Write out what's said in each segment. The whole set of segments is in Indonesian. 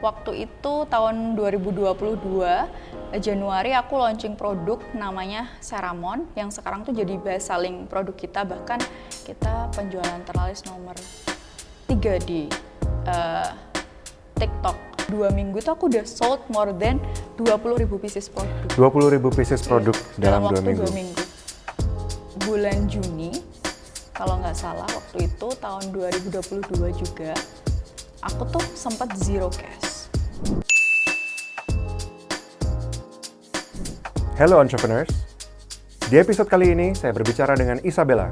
waktu itu tahun 2022 Januari aku launching produk namanya Ceramon yang sekarang tuh jadi best selling produk kita, bahkan kita penjualan terlaris nomor 3 di TikTok. 2 minggu tuh aku udah sold more than 20.000 pieces produk. 20.000 pieces produk dalam 2 minggu. 2 minggu. Bulan Juni kalau nggak salah waktu itu tahun 2022 juga aku tuh sempat zero cash. Hello entrepreneurs. Di episode kali ini saya berbicara dengan Isabella,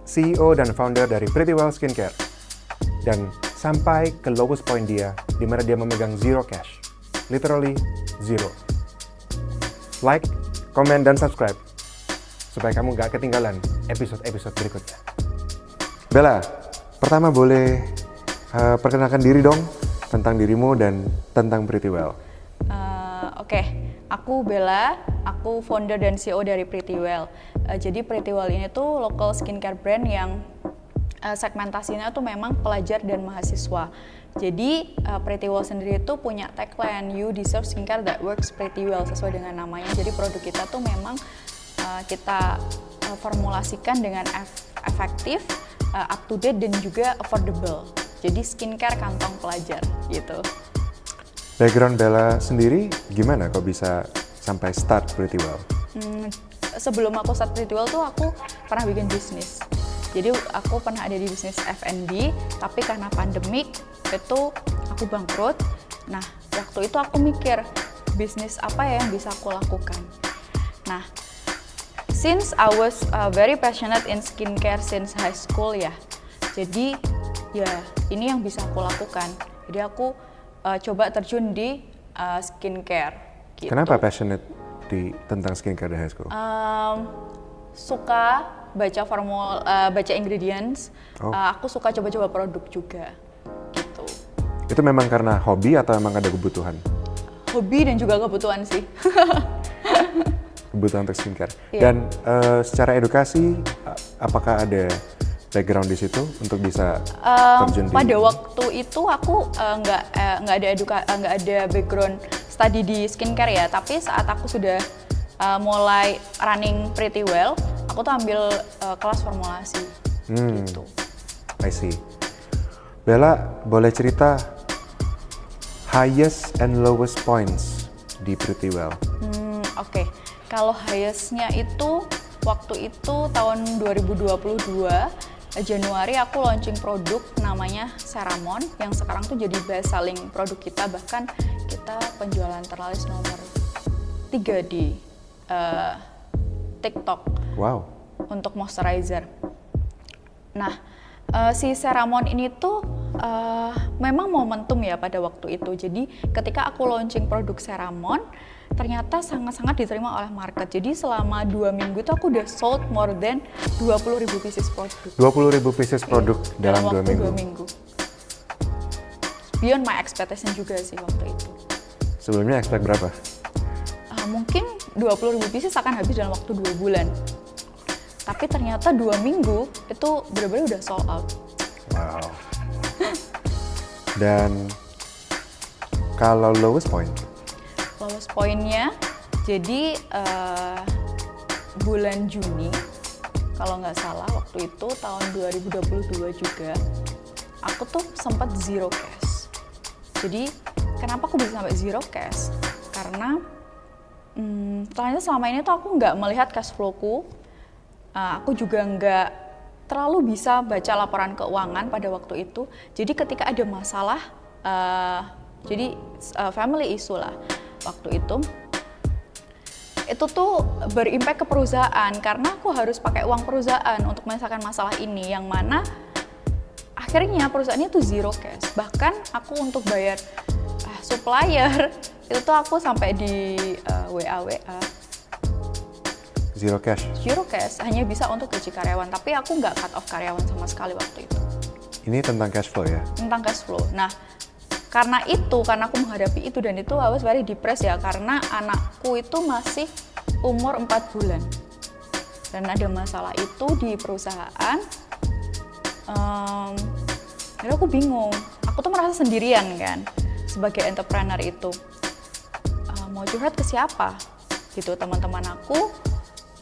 CEO dan founder dari Pretty Well Skincare. Dan sampai ke lowest point dia, di mana dia memegang zero cash. Literally zero. Like, comment, dan subscribe supaya kamu gak ketinggalan episode-episode berikutnya. Bella, pertama boleh perkenalkan diri dong tentang dirimu dan tentang Pretty Well. Oke. Aku Bella, aku founder dan CEO dari Pretty Well. Jadi Pretty Well ini tuh local skincare brand yang segmentasinya tuh memang pelajar dan mahasiswa. Jadi Pretty Well sendiri tuh punya tagline You Deserve Skincare That Works Pretty Well, sesuai dengan namanya. Jadi produk kita tuh memang kita formulasikan dengan efektif, up to date dan juga affordable. Jadi skincare kantong pelajar gitu. Background Bella sendiri gimana kok bisa sampai start Pretty Well? Sebelum aku start Pretty Well tuh aku pernah bikin bisnis. Jadi aku pernah ada di bisnis F&B, tapi karena pandemik itu aku bangkrut. Nah, waktu itu aku mikir bisnis apa ya yang bisa aku lakukan. Nah, since I was very passionate in skincare since high school ya. Jadi ya ini yang bisa aku lakukan. Jadi aku coba terjun di skincare. Gitu. Kenapa passionate tentang skincare di high school? Suka baca ingredients. Aku suka coba-coba produk juga. Gitu. Itu memang karena hobi atau memang ada kebutuhan? Hobi dan juga kebutuhan sih. Kebutuhan untuk skincare. Iya. Dan secara edukasi, apakah ada background di situ untuk bisa terjun di? Pada waktu itu aku nggak ada background study di skincare ya, tapi saat aku sudah mulai running Pretty Well, aku tuh ambil kelas formulasi. Gitu. I see. Bella, boleh cerita highest and lowest points di Pretty Well? Oke. Kalau highest-nya itu waktu itu tahun 2022 Januari aku launching produk namanya Ceramon yang sekarang tuh jadi best selling produk kita, bahkan kita penjualan terlaris nomor 3 di TikTok. Wow. Untuk moisturizer. Nah, si Ceramon ini tuh memang momentum ya pada waktu itu. Jadi ketika aku launching produk Ceramon, ternyata sangat-sangat diterima oleh market. Jadi selama 2 minggu tuh aku udah sold more than 20.000 pieces produk. 20.000 pieces produk dalam 2 minggu. 2 minggu. Beyond my expectation juga sih waktu itu. Sebelumnya expect berapa? Mungkin 20.000 pieces akan habis dalam waktu 2 bulan. Tapi ternyata 2 minggu itu benar-benar udah sold out. Wow. Dan kalau lowest point? Lowest point-nya, jadi bulan Juni, kalau nggak salah waktu itu tahun 2022 juga, aku tuh sempat zero cash. Jadi kenapa aku bisa sampai zero cash? Karena ternyata selama ini tuh aku nggak melihat cash flow-ku, aku juga nggak terlalu bisa baca laporan keuangan pada waktu itu. Jadi ketika ada masalah, jadi family issue lah. Waktu itu tuh berimpact ke perusahaan karena aku harus pakai uang perusahaan untuk menyelesaikan masalah ini, yang mana akhirnya perusahaannya tuh zero cash. Bahkan aku untuk bayar supplier itu tuh aku sampai di WA. Zero cash? Zero cash, hanya bisa untuk gaji karyawan, tapi aku nggak cut off karyawan sama sekali waktu itu. Ini tentang cash flow ya? Tentang cash flow. Nah, karena aku menghadapi itu dan itu I was very depressed ya, karena anakku itu masih umur 4 bulan dan ada masalah itu di perusahaan. Jadi aku bingung, aku tuh merasa sendirian kan, sebagai entrepreneur itu. Mau curhat ke siapa? Gitu, teman-teman aku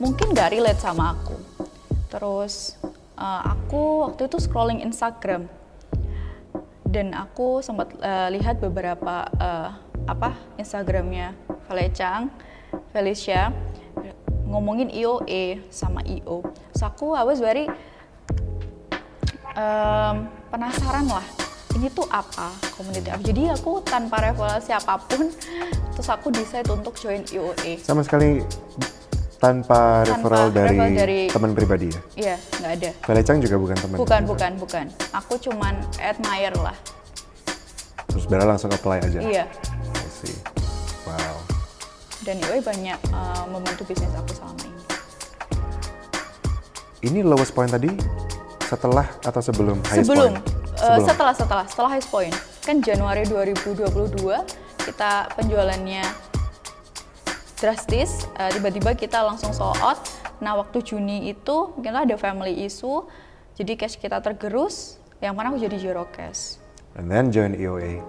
mungkin gak relate sama aku. Terus aku waktu itu scrolling Instagram dan aku sempat lihat beberapa Instagramnya Felicia ngomongin EOA sama EO. So aku I was very penasaran lah, ini tuh apa, community apa. Jadi aku tanpa referensi apapun, terus aku decide untuk join EOA. Sama sekali tanpa referral dari teman pribadi ya? Iya, nggak ada. Felecang juga bukan teman? Bukan. Aku cuman admire lah. Terus Bella langsung apply aja? Iya. I see. Wow. Dan EOA banyak membantu bisnis aku selama ini. Ini lowest point tadi setelah atau sebelum highest point? Setelah highest point. Kan Januari 2022 kita penjualannya drastis, tiba-tiba kita langsung sold out. Nah waktu Juni itu kita ada family issue, jadi cash kita tergerus, yang mana aku jadi zero cash. And then join EOA?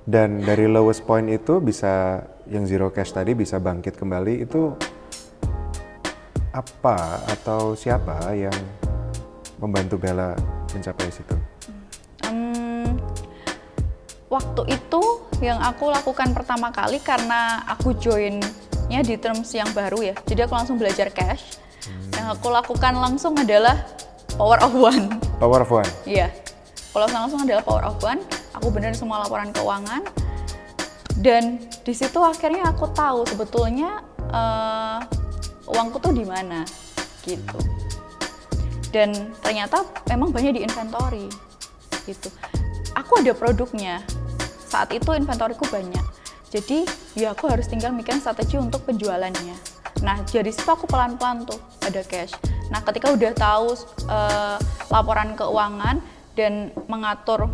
Dan dari lowest point itu bisa, yang zero cash tadi bisa bangkit kembali, itu apa atau siapa yang membantu Bella mencapai situ? Waktu itu yang aku lakukan pertama kali karena aku joinnya di terms yang baru ya, jadi aku langsung belajar cash. Yang aku lakukan langsung adalah power of one. Power of one? Iya, kalau langsung adalah power of one. Aku benerin semua laporan keuangan, dan di situ akhirnya aku tahu sebetulnya uangku tuh di mana gitu. Dan ternyata memang banyak di inventory gitu. Aku ada produknya, saat itu inventoryku banyak, jadi ya aku harus tinggal mikirin strategi untuk penjualannya. Nah dari situ aku pelan-pelan tuh ada cash. Nah ketika udah tahu laporan keuangan dan mengatur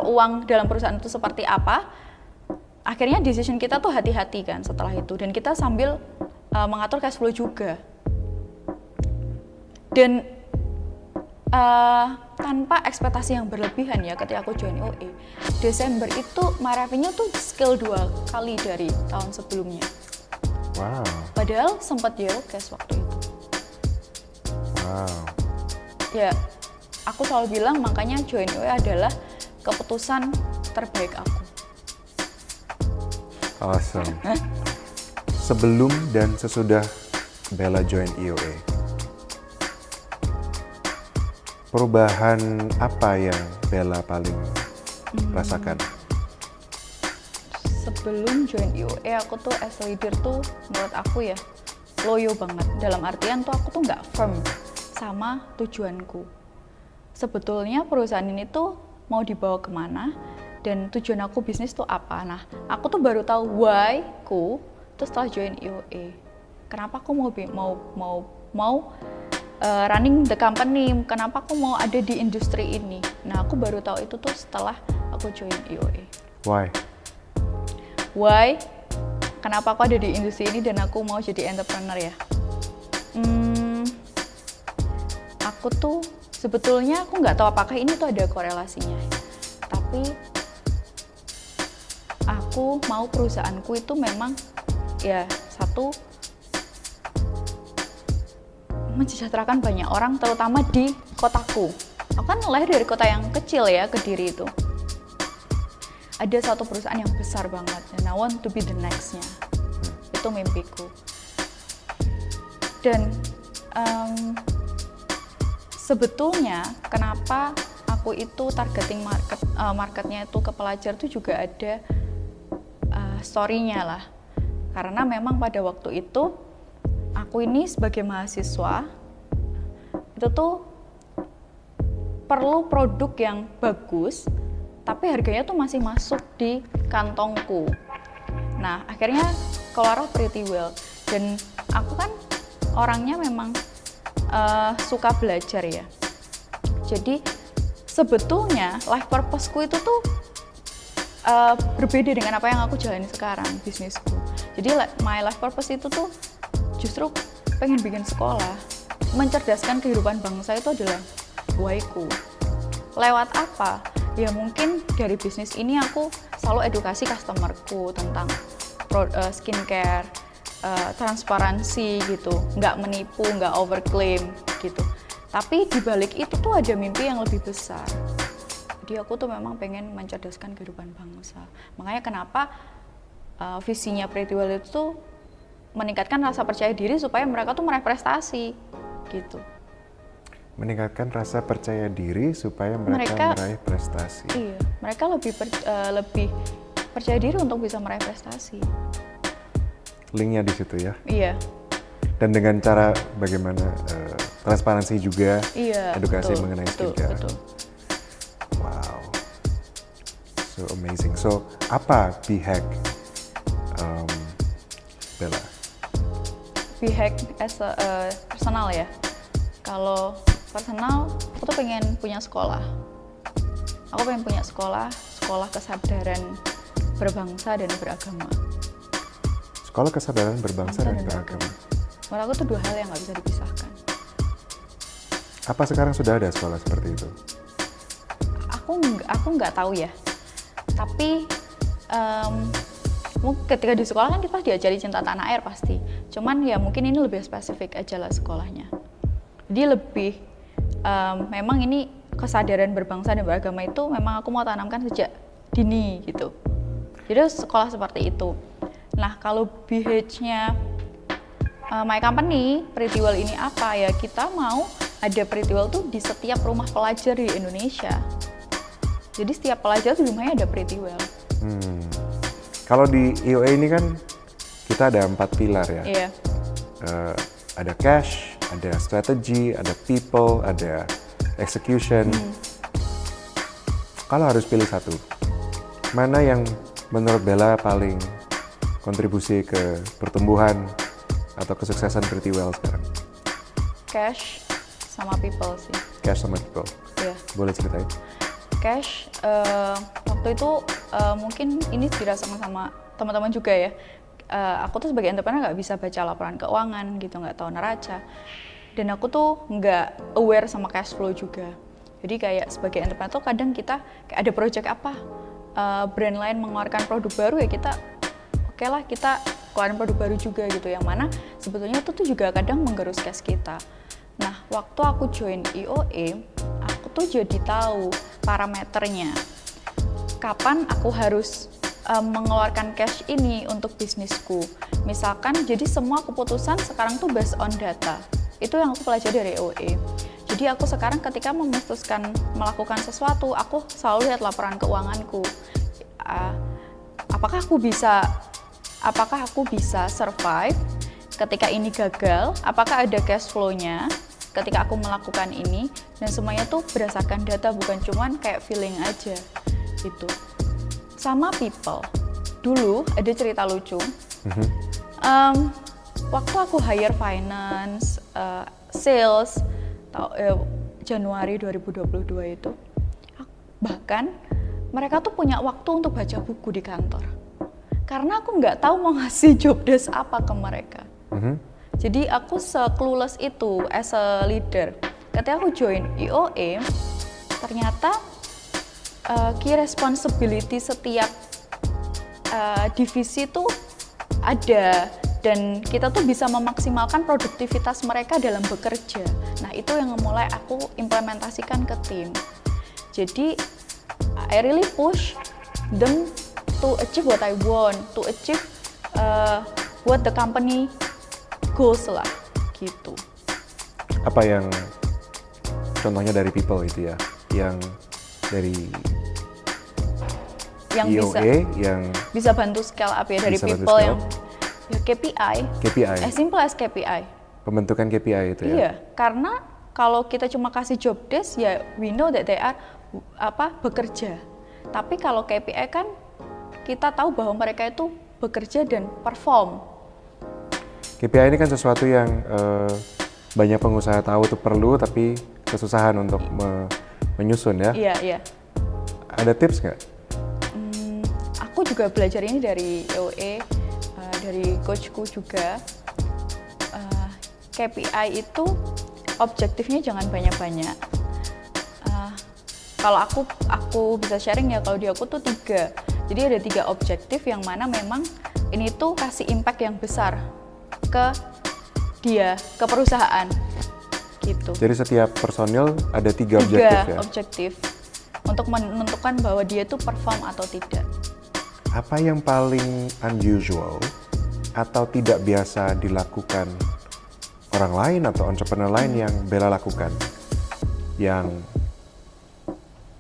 uang dalam perusahaan itu seperti apa, akhirnya decision kita tuh hati-hati kan setelah itu, dan kita sambil mengatur cash flow juga. Dan tanpa ekspektasi yang berlebihan ya, ketika aku join EOA, Desember itu my revenue tuh scale 2 kali dari tahun sebelumnya. Wow. Padahal sempat zero cash waktu itu. Wow. Ya, aku selalu bilang makanya join EOA adalah keputusan terbaik aku. Awesome. Sebelum dan sesudah Bella join EOA, perubahan apa yang Bella paling rasakan? Sebelum join EOA, aku tuh as a leader tuh menurut aku ya loyo banget. Dalam artian tuh aku tuh nggak firm sama tujuanku. Sebetulnya perusahaan ini tuh mau dibawa kemana dan tujuan aku bisnis tuh apa. Nah, aku tuh baru tahu why-ku tuh setelah join EOA. Kenapa aku mau running the company, kenapa aku mau ada di industri ini. Nah, aku baru tahu itu tuh setelah aku join EOA. Why? Kenapa aku ada di industri ini dan aku mau jadi entrepreneur ya? Aku tuh sebetulnya aku nggak tahu apakah ini tuh ada korelasinya. Tapi aku mau perusahaanku itu memang ya satu mensejahterakan banyak orang, terutama di kotaku. Aku kan lahir dari kota yang kecil ya, Kediri itu. Ada satu perusahaan yang besar banget, and I want to be the next-nya. Itu mimpiku. Dan sebetulnya kenapa aku itu targeting marketnya itu ke pelajar itu juga ada story-nya lah. Karena memang pada waktu itu aku ini sebagai mahasiswa itu tuh perlu produk yang bagus tapi harganya tuh masih masuk di kantongku. Nah akhirnya keluar Pretty Well, dan aku kan orangnya memang suka belajar ya. Jadi sebetulnya life purpose-ku itu tuh berbeda dengan apa yang aku jalani sekarang, bisnisku. Jadi my life purpose itu tuh justru pengen bikin sekolah, mencerdaskan kehidupan bangsa itu adalah why-ku. Lewat apa? Ya mungkin dari bisnis ini aku selalu edukasi customerku tentang skincare, transparansi gitu, nggak menipu, nggak overclaim gitu. Tapi dibalik itu tuh ada mimpi yang lebih besar. Jadi aku tuh memang pengen mencerdaskan kehidupan bangsa. Makanya kenapa visinya Pretty Well itu tuh meningkatkan rasa percaya diri supaya mereka tuh meraih prestasi gitu. Meningkatkan rasa percaya diri supaya mereka meraih prestasi. Iya, mereka lebih percaya diri untuk bisa meraih prestasi. Linknya di situ ya. Iya. Dan dengan cara bagaimana transparansi juga, iya, edukasi betul, mengenai betul, skincare. betul. Wow, so amazing. So apa BHAG, Bella? BHAG as a personal ya. Kalau personal, aku tuh pengen punya sekolah. Aku pengen punya sekolah kesadaran berbangsa dan beragama. Sekolah kesadaran berbangsa dan beragama. Menurut aku tuh dua hal yang nggak bisa dipisahkan. Apa sekarang sudah ada sekolah seperti itu? Aku nggak tahu ya. Tapi ketika di sekolah kan kita pasti diajari cinta tanah air pasti. Cuman ya mungkin ini lebih spesifik aja lah sekolahnya. Jadi lebih memang ini kesadaran berbangsa dan beragama itu memang aku mau tanamkan sejak dini gitu. Jadi sekolah seperti itu. Nah kalau BH-nya my company Pretty Well ini apa ya, kita mau ada Pretty Well tuh di setiap rumah pelajar di Indonesia. Jadi setiap pelajar di rumahnya ada Pretty Well. Kalau di IOA ini kan kita ada 4 pilar ya. Iya. Ada cash, ada strategy, ada people, ada execution. Kalau harus pilih satu, mana yang menurut Bella paling kontribusi ke pertumbuhan atau kesuksesan Pretty Well sekarang? Cash sama people sih. Cash sama people. Iya. Boleh ceritain? Cash, waktu itu mungkin ini dirasakan sama teman-teman juga ya. Aku tuh sebagai entrepreneur nggak bisa baca laporan keuangan gitu, nggak tahu neraca. Dan aku tuh nggak aware sama cash flow juga. Jadi kayak sebagai entrepreneur tuh kadang kita kayak ada project apa, brand lain mengeluarkan produk baru ya kita oke lah kita keluarin produk baru juga gitu. Yang mana sebetulnya itu tuh juga kadang menggerus cash kita. Nah waktu aku join IOA, aku tuh jadi tahu parameternya. Kapan aku harus mengeluarkan cash ini untuk bisnisku. Misalkan, jadi semua keputusan sekarang tuh based on data. Itu yang aku pelajari dari IOA. Jadi aku sekarang ketika memutuskan melakukan sesuatu, aku selalu lihat laporan keuanganku. Apakah aku bisa survive ketika ini gagal? Apakah ada cash flow-nya ketika aku melakukan ini? Dan semuanya tuh berdasarkan data, bukan cuman kayak feeling aja gitu. Sama people, dulu ada cerita lucu. Waktu aku hire finance, sales, Januari 2022 itu, bahkan mereka tuh punya waktu untuk baca buku di kantor. Karena aku nggak tahu mau ngasih job desk apa ke mereka. Jadi aku se-clueless itu as a leader. Ketika aku join IOA, ternyata key responsibility setiap divisi tuh ada, dan kita tuh bisa memaksimalkan produktivitas mereka dalam bekerja. Nah itu yang mulai aku implementasikan ke tim. Jadi I really push them to achieve what I want, to achieve what the company goals lah gitu. Apa yang contohnya dari people itu ya, yang dari yang IOA yang bisa bantu scale up ya, dari people yang ya KPI. As simple as KPI. Pembentukan KPI itu ya. Iya, karena kalau kita cuma kasih job desk ya we know that they are bekerja. Tapi kalau KPI kan kita tahu bahwa mereka itu bekerja dan perform. KPI ini kan sesuatu yang banyak pengusaha tahu itu perlu tapi kesusahan untuk menyusun ya. Iya. Ada tips nggak? Aku juga belajar ini dari IOA, dari coachku juga. KPI itu objektifnya jangan banyak-banyak. Kalau aku bisa sharing ya, kalau di aku tuh 3. Jadi ada 3 objektif yang mana memang ini tuh kasih impact yang besar ke dia, ke perusahaan gitu. Jadi setiap personil ada 3 objektif ya? 3 objektif untuk menentukan bahwa dia tuh perform atau tidak. Apa yang paling unusual atau tidak biasa dilakukan orang lain atau entrepreneur lain yang Bella lakukan? Yang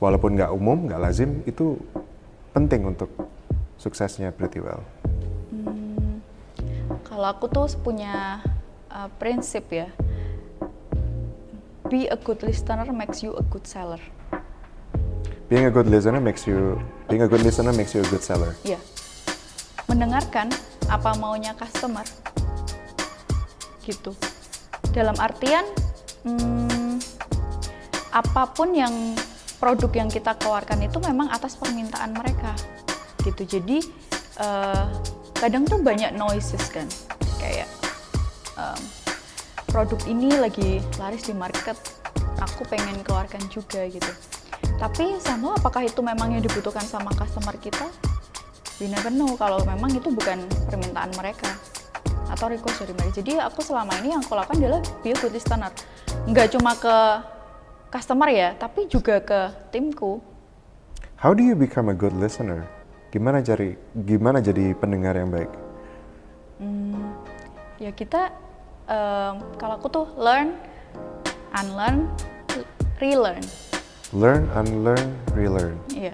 walaupun nggak umum, nggak lazim, itu penting untuk suksesnya Pretty Well. Kalau aku tuh punya prinsip ya, be a good listener makes you a good seller. Being a good listener makes you a good seller. Iya. Mendengarkan apa maunya customer. Gitu. Dalam artian apapun yang produk yang kita keluarkan itu memang atas permintaan mereka. Gitu. Jadi kadang tuh banyak noises kan. Kayak produk ini lagi laris di market, aku pengen keluarkan juga gitu. Tapi sama apakah itu memang yang dibutuhkan sama customer kita? We never know kalau memang itu bukan permintaan mereka atau request dari mereka. Jadi aku selama ini yang aku lakukan adalah be a good listener. Nggak cuma ke customer ya, tapi juga ke timku. How do you become a good listener? Gimana jadi pendengar yang baik? Ya kita, kalau aku tuh learn, unlearn, relearn. Learn, unlearn, relearn. Iya,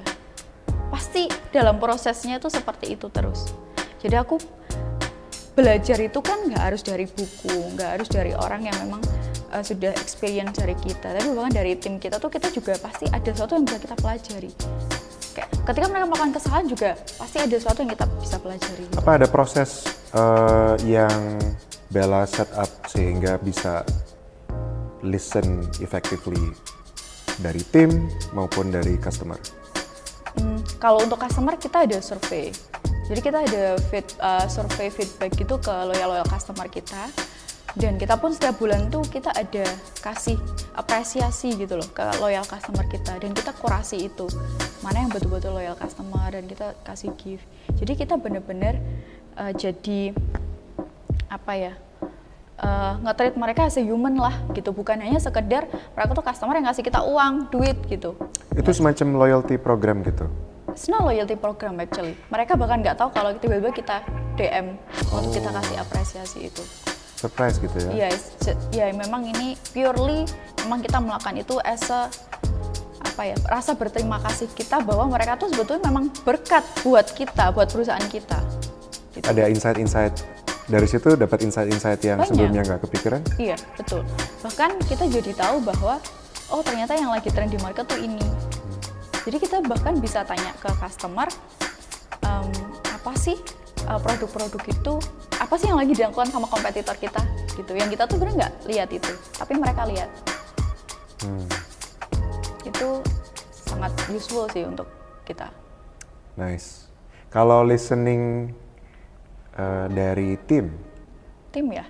pasti dalam prosesnya itu seperti itu terus. Jadi aku belajar itu kan nggak harus dari buku, nggak harus dari orang yang memang sudah experience dari kita, tapi bahkan dari tim kita tuh kita juga pasti ada sesuatu yang bisa kita pelajari. Kayak ketika mereka melakukan kesalahan juga pasti ada sesuatu yang kita bisa pelajari. Apa ada proses yang Bella set up sehingga bisa listen effectively dari tim maupun dari customer? Kalau untuk customer kita ada survei. Jadi kita ada survei feedback gitu ke loyal customer kita. Dan kita pun setiap bulan tuh kita ada kasih apresiasi gitu loh ke loyal customer kita. Dan kita kurasi itu, mana yang betul-betul loyal customer, dan kita kasih gift. Jadi kita benar-benar jadi apa ya, nge-treat mereka as a human lah gitu, bukan hanya sekedar mereka tuh customer yang ngasih kita uang, duit gitu. Itu semacam loyalty program gitu? It's not loyalty program actually. Mereka bahkan nggak tahu kalau tiba-tiba kita DM untuk kita kasih apresiasi itu. Surprise gitu ya? Iya, memang ini purely memang kita melakukan itu as a rasa berterima kasih kita bahwa mereka tuh sebetulnya memang berkat buat kita, buat perusahaan kita. Gitu. Ada insight-insight dari situ, dapat insight-insight yang Banyak. sebelumnya nggak kepikiran? Iya, betul. Bahkan kita jadi tahu bahwa oh ternyata yang lagi tren di market tuh ini. Jadi kita bahkan bisa tanya ke customer, apa sih produk-produk itu, apa sih yang lagi dilakukan sama kompetitor kita gitu. Yang kita tuh sebenarnya nggak lihat itu, tapi mereka lihat. Itu sangat useful sih untuk kita. Nice. Kalau listening dari tim ya,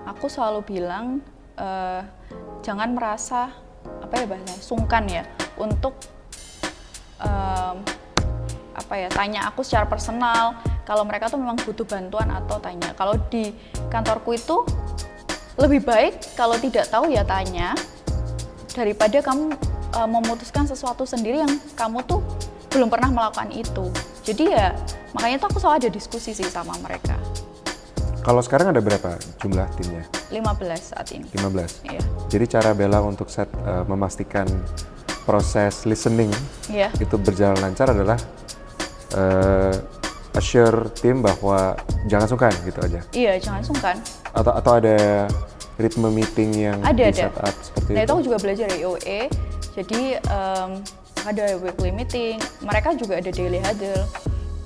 aku selalu bilang jangan merasa sungkan ya untuk tanya aku secara personal kalau mereka tuh memang butuh bantuan atau tanya. Kalau di kantorku itu lebih baik kalau tidak tahu ya tanya daripada kamu memutuskan sesuatu sendiri yang kamu tuh belum pernah melakukan itu. Jadi ya makanya tuh aku selalu ada diskusi sih sama mereka. Kalau sekarang ada berapa jumlah timnya? 15 saat ini. 15? Iya. Jadi cara Bella untuk memastikan proses listening itu berjalan lancar adalah assure tim bahwa jangan sungkan gitu aja? Iya, jangan sungkan. Atau ada ritme meeting yang di set up seperti itu? itu? Aku juga belajar dari OE, jadi ada weekly meeting, mereka juga ada daily huddle,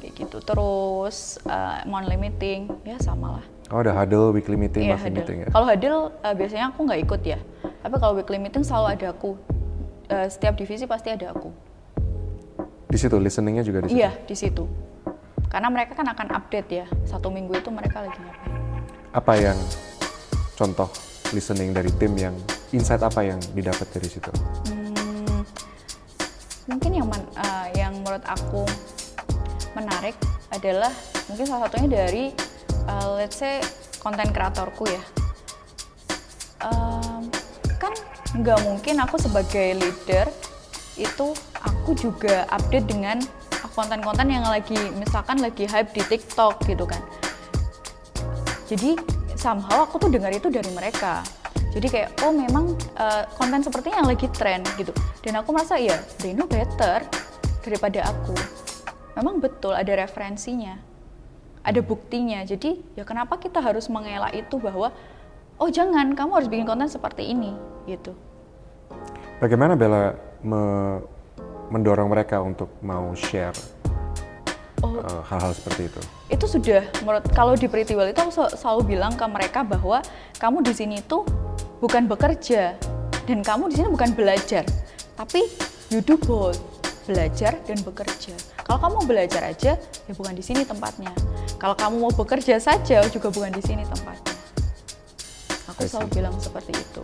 kayak gitu. Terus monthly meeting, ya sama lah. Oh, ada huddle, weekly meeting, Iya, monthly meeting ya? Kalau huddle biasanya aku nggak ikut ya, tapi kalau weekly meeting selalu ada aku. Setiap divisi pasti ada aku. Di situ, listeningnya juga di situ? Iya, di situ. Karena mereka kan akan update ya, 1 minggu itu mereka lagi ngapain. Apa yang contoh listening dari tim yang insight apa yang didapat dari situ? Mungkin yang menurut aku menarik adalah mungkin salah satunya dari let's say konten kreatorku ya. Kan nggak mungkin aku sebagai leader itu aku juga update dengan konten-konten yang misalkan lagi hype di TikTok gitu kan. Jadi somehow aku tuh dengar itu dari mereka. Jadi kayak oh memang konten sepertinya yang lagi tren gitu. Dan aku merasa ya they know better daripada aku. Memang betul ada referensinya, ada buktinya. Jadi ya kenapa kita harus mengelak itu bahwa oh jangan, kamu harus bikin konten seperti ini gitu. Bagaimana Bella mendorong mereka untuk mau share hal-hal seperti itu? Itu sudah kalau di Pretty Well itu aku selalu bilang ke mereka bahwa kamu di sini tuh bukan bekerja dan kamu di sini bukan belajar, tapi you do both, belajar dan bekerja. Kalau kamu belajar aja ya bukan di sini tempatnya. Kalau kamu mau bekerja saja juga bukan di sini tempatnya. Aku selalu bilang seperti itu.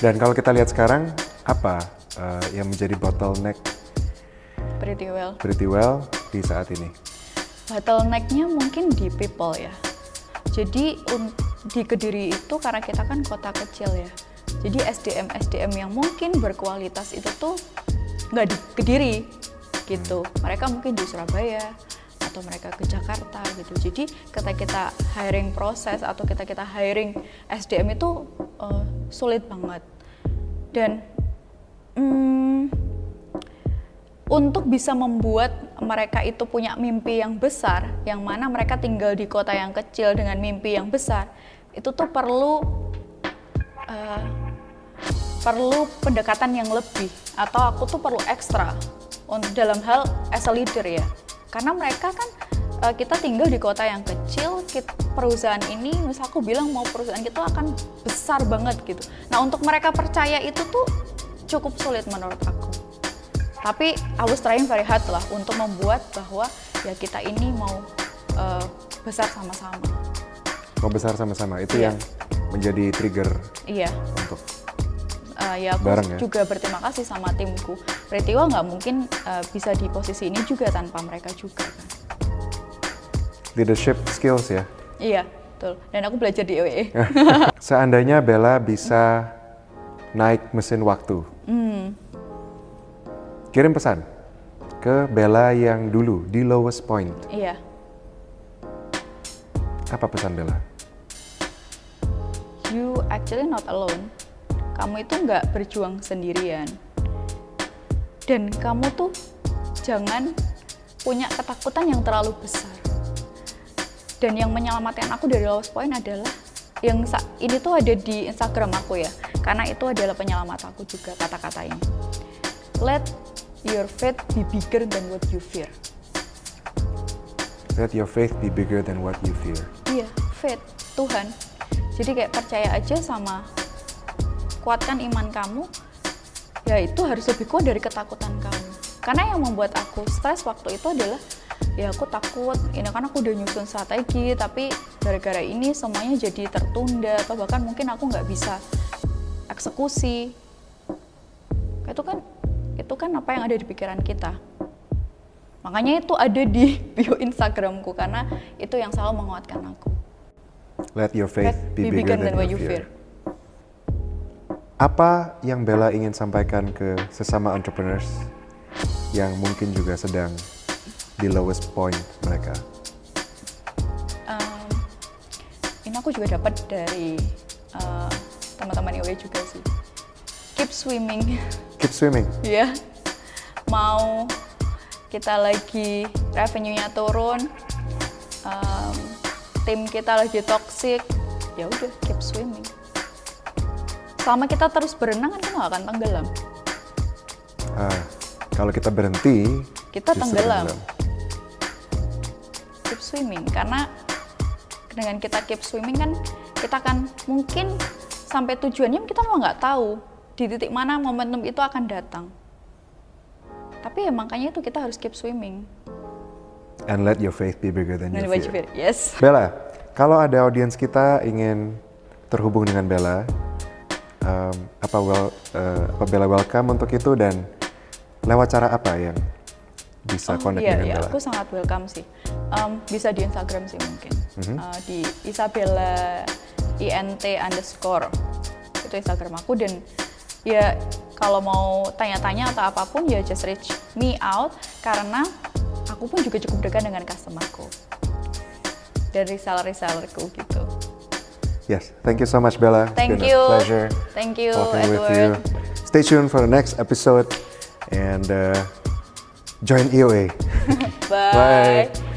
Dan kalau kita lihat sekarang apa yang menjadi bottleneck Pretty Well di saat ini? Bottleneck-nya mungkin di people ya. Jadi di Kediri itu karena kita kan kota kecil ya. Jadi SDM yang mungkin berkualitas itu tuh nggak di Kediri gitu. Mereka mungkin di Surabaya atau mereka ke Jakarta gitu. Jadi ketika kita hiring proses atau kita hiring SDM itu sulit banget. Dan untuk bisa membuat mereka itu punya mimpi yang besar, yang mana mereka tinggal di kota yang kecil dengan mimpi yang besar, itu tuh perlu pendekatan yang lebih, atau aku tuh perlu ekstra dalam hal as a leader ya. Karena mereka kan kita tinggal di kota yang kecil, perusahaan ini, misal aku bilang mau perusahaan kita akan besar banget gitu. Nah untuk mereka percaya itu tuh cukup sulit menurut aku. Tapi I was trying very hard lah untuk membuat bahwa ya kita ini mau besar sama-sama. Mau besar sama-sama, itu yang menjadi trigger untuk ya aku bareng, juga berterima kasih sama timku. Pretty Well nggak mungkin bisa di posisi ini juga tanpa mereka juga kan. Leadership skills ya? Iya, betul. Dan aku belajar di EWE. Seandainya Bella bisa naik mesin waktu, kirim pesan ke Bella yang dulu di lowest point. Iya. Apa pesan Bella? You actually not alone. Kamu itu nggak berjuang sendirian. Dan kamu tuh jangan punya ketakutan yang terlalu besar. Dan yang menyelamatkan aku dari lowest point adalah ini tuh ada di Instagram aku ya. Karena itu adalah penyelamat aku juga kata-kata ini. Let your faith be bigger than what you fear. Let your faith be bigger than what you fear. Iya, faith, Tuhan. Jadi kayak percaya aja sama kuatkan iman kamu, ya itu harus lebih kuat dari ketakutan kamu. Karena yang membuat aku stres waktu itu adalah, ya aku takut, ini kan aku udah nyusun strategi, tapi gara-gara ini semuanya jadi tertunda, atau bahkan mungkin aku nggak bisa eksekusi. Itu kan apa yang ada di pikiran kita. Makanya itu ada di bio Instagramku, karena itu yang selalu menguatkan aku. Let your faith be bigger than what you fear. Apa yang Bella ingin sampaikan ke sesama entrepreneurs yang mungkin juga sedang di lowest point mereka? Ini aku juga dapat dari teman-teman IW juga sih. Keep swimming. Keep swimming? Iya. Mau kita lagi revenue-nya turun, tim kita lagi toxic, ya udah keep swimming. Selama kita terus berenang kan kita nggak akan tenggelam. Kalau kita berhenti, kita tenggelam. Keep swimming, karena dengan kita keep swimming kan kita akan mungkin sampai tujuannya kita memang nggak tahu di titik mana momentum itu akan datang. Tapi ya makanya itu kita harus keep swimming. And let your faith be bigger than your fear. Yes. Bella, kalau ada audiens kita ingin terhubung dengan Bella. Apa Bella welcome untuk itu, dan lewat cara apa yang bisa connect dengan Iya, Bella? aku sangat welcome sih. Bisa di Instagram sih mungkin. Di Isabella INT _ itu Instagram aku, dan ya kalau mau tanya-tanya atau apapun ya just reach me out, karena aku pun juga cukup dekat dengan customerku dan reseller-resellerku gitu. Yes, thank you so much, Bella. Thank It's been you. a pleasure Thank you, talking with Edward. you. Stay tuned for the next episode and join EOA. Bye. Bye.